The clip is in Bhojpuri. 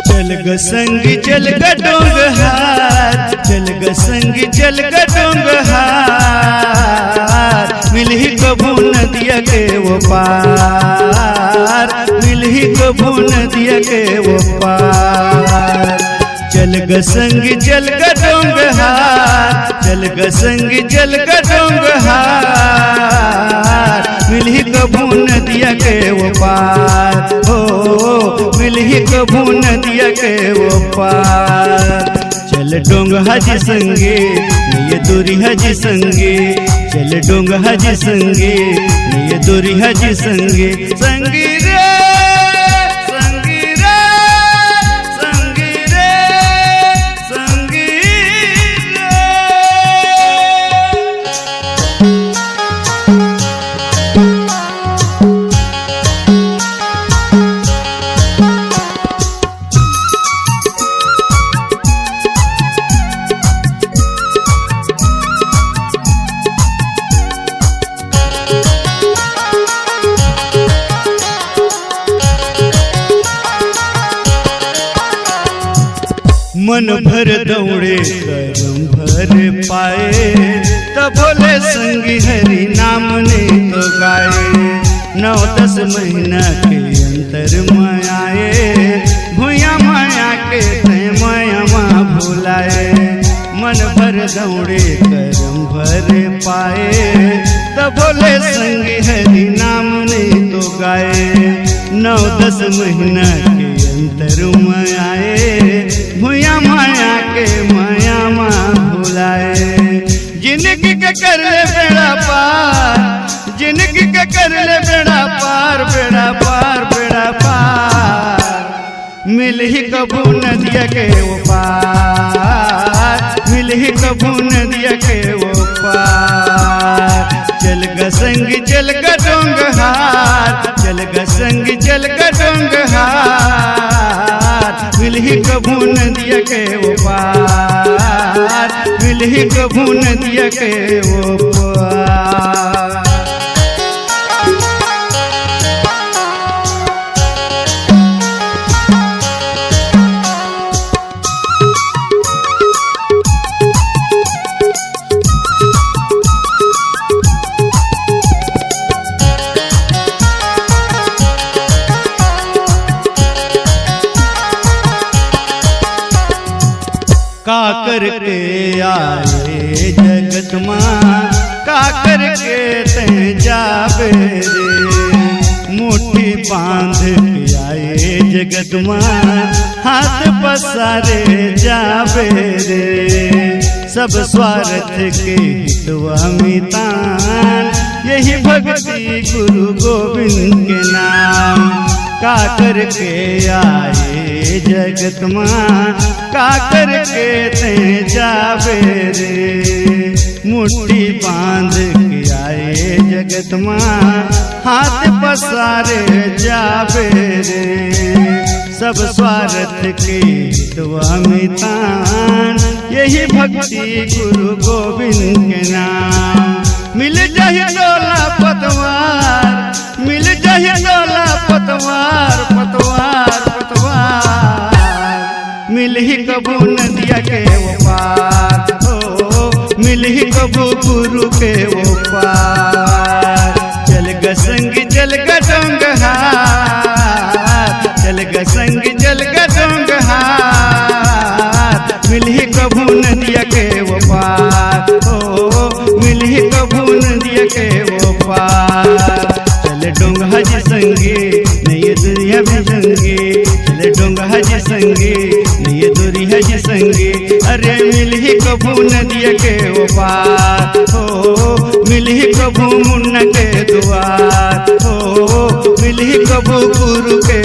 चल ग संग चल ग डोंग हार, चल ग संग चल ग डोंग हार, मिलही कभू नदिया के वो पार, मिलही कभू नदिया के वो पार। चल ग संग चल ग डोंग हार, चल ग संग चल ग डोंग हार, मिलही कभू नदिया के वो पार, हो मिलही कभू नदिया के वो पार। चल डोंग हाजी संगे ये दूरी हाजी संगे, चल डोंग हाजी संगे ये दूरी हाजी संगे, संगी रे संगी रे संगी रे संगी रे। मन भर दौड़े करम भर पाए, तब भोले संगी हरि नाम ने तो गाए। 9-10 महीना के अंतर मायाए, भूया माया के तय माया माँ भुलाए। मन भर दौड़े करम भर पाए, तब भोले संगी हरि नाम ने तो गाए। 9-10 महीना के अंतर मायाए, भूया माया के माया माँ भुलाए। जिंदगी के कर ले बेड़ा पार, जिंदगी के कर ले बेड़ा पार, बेड़ा पार बेड़ा पार, मिलही कभू नदिया के वो पार, मिलही कभू नदिया के वो पार। चल ग संग चल ग डोंग हार, चल ग संग चल ग डोंग हार, मिलही कभू नदिया के वो पार, मिलही कभू नदिया के वो पार। का करके आए जगत माँ, का करके ते जाबे रे, मुट्ठी बांध के आए जगत माँ, हाथ पसारे जाबे रे। सब स्वार्थ के हितवा मितान, यही भक्ति गुरु गोविंद के नाम। का करके आए जगत माँ, का करके ते जाबे रे, मुट्ठी बांध के आए जगत माँ, हाथ पसारे जाबे रे। सब स्वार्थ के हितवा मितान, यही भक्ति गुरु गोविंद के नाम। मिल जाहि डोला पतवार, मिल जाहि डोला पतवार, पतवार पतवार, मिलही कभू नदिया के वो पार, हो मिलही कभू गुरु के वो पार। चल ग संग चल ग डोंग हार, चल ग संग चल ग डोंग हार, मिलही कभू नदिया के वो पार, हो मिलही कभू नदिया के वो पार। चल डोंग हाजी संगे नहीं दुनिया भी संगे, चल डोंग हाजी संगे नहीं दुनिया जी संगे, अरे मिलही कभू नदिया के वो पार, हो मिलही कभू मुन्ना के दुआर, हो प्रभु गुरु के